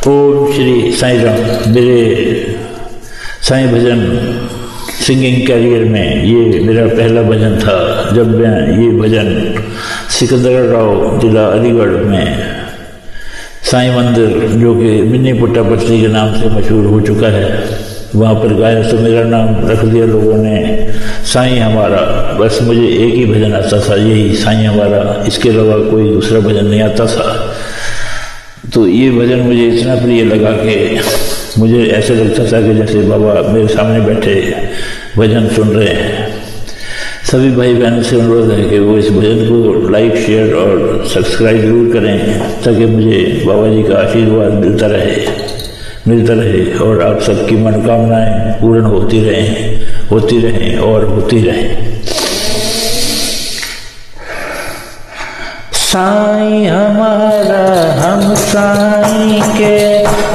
ओम श्री साईं राम। मेरे साईं भजन singing career में ये मेरा पहला भजन था। जब मैं ये भजन सिकंदराव जिला अलीगढ़ में साईं मंदिर जो कि मिनी पुट्टापट्टी के नाम से मशहूर हो चुका है वहाँ पर गाया तो मेरा नाम रख दिया लोगों ने साईं हमारा। बस मुझे एक ही भजन आता था, यही साईं हमारा, इसके अलावा कोई दूसरा भजन नहीं आता था। तो ये भजन मुझे इतना प्रिय लगा कि मुझे ऐसे लगता था कि जैसे बाबा मेरे सामने बैठे भजन सुन रहे हैं। सभी भाई बहनों से अनुरोध है कि वो इस भजन को लाइक, शेयर और सब्सक्राइब जरूर करें ताकि मुझे बाबा जी का आशीर्वाद मिलता रहे और आप सबकी मनोकामनाएं पूर्ण होती रहें और होती रहें। साईं हमारा हम साईं के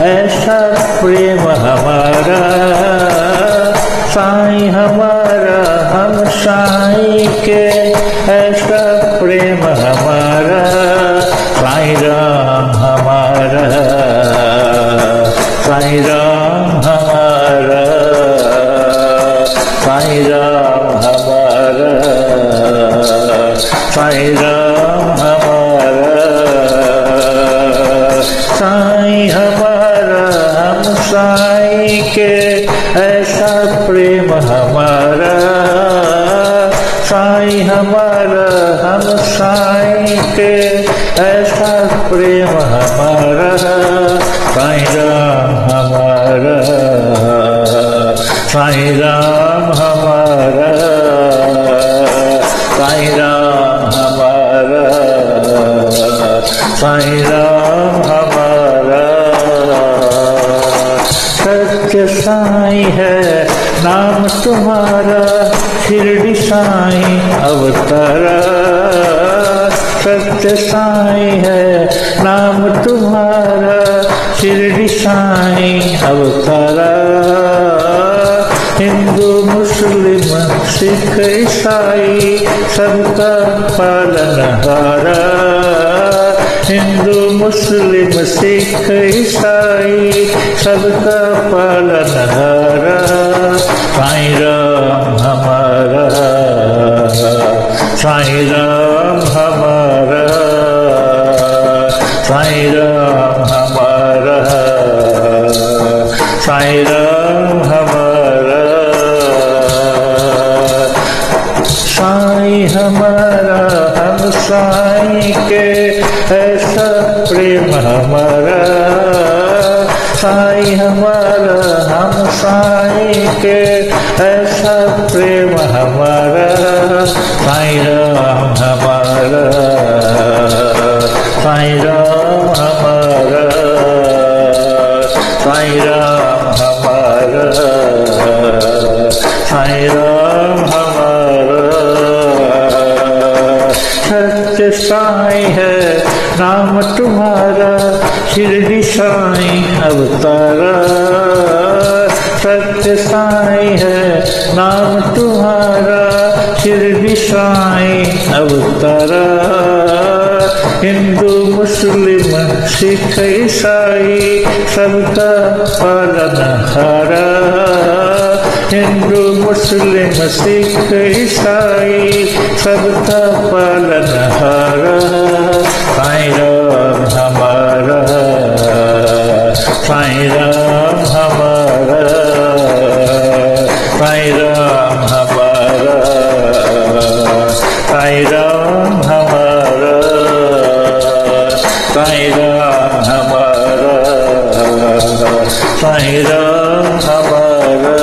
ऐसा प्रेम हमारा, साईं हमारा हम साईं के ऐसा प्रेम हमारा, साईं राम हमारा, साईं राम हमारा, साईं राम हमारा, साईं राम हमारा, साईं हमारा हम साईं के ऐसा प्रेम हमारा, साईं हमारा हम साईं के ऐसा प्रेम हमारा, साईं राम हमारा, साईं राम हमारा, साईं राम हमारा, साईं राम हमारा। सत्य साईं है नाम तुम्हारा, शिरडी साईं अवतारा। सत्य साईं है नाम तुम्हारा, शिरडी साईं अवतारा। हिंदू मुस्लिम सिख ईसाई सबका पालनहारा, हिंदू मुस्लिम सिख ईसाई सबका पालनहारा, साईं राम हमारा, साईं राम हमारा, साईं राम हमारा, साईं राम हमारा, साईं हमारा हम साईं के ऐसा प्रेम हमारा, साईं हमारा हम साईं के ऐसा प्रेम हमारा, साईं राम हमारा, साईं राम हमारा, साईं राम हमारा, साईं राम हमारा। सत्य साईं है नाम तुम्हारा, शिरडी साईं अवतारा। सत्य साईं है नाम तुम्हारा, शिरडी साईं अवतारा। हिंदू मुस्लिम सिख ईसाई सबका पालनहारा, हिंदू मुस्लिम सिख ईसाई सबका पालनहारा, साईं राम हमारा, साईं राम हमारा, साईं राम हमारा, साईं राम हमारा, साईं राम हमारा, साईं राम हमारा,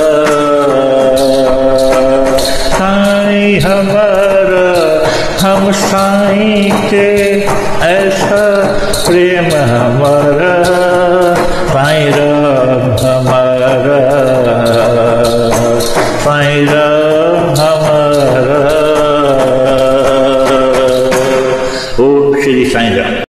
साईं हमारा हम साईं के ऐसा प्रेम हमारा, साईं राम हमारा, साईं राम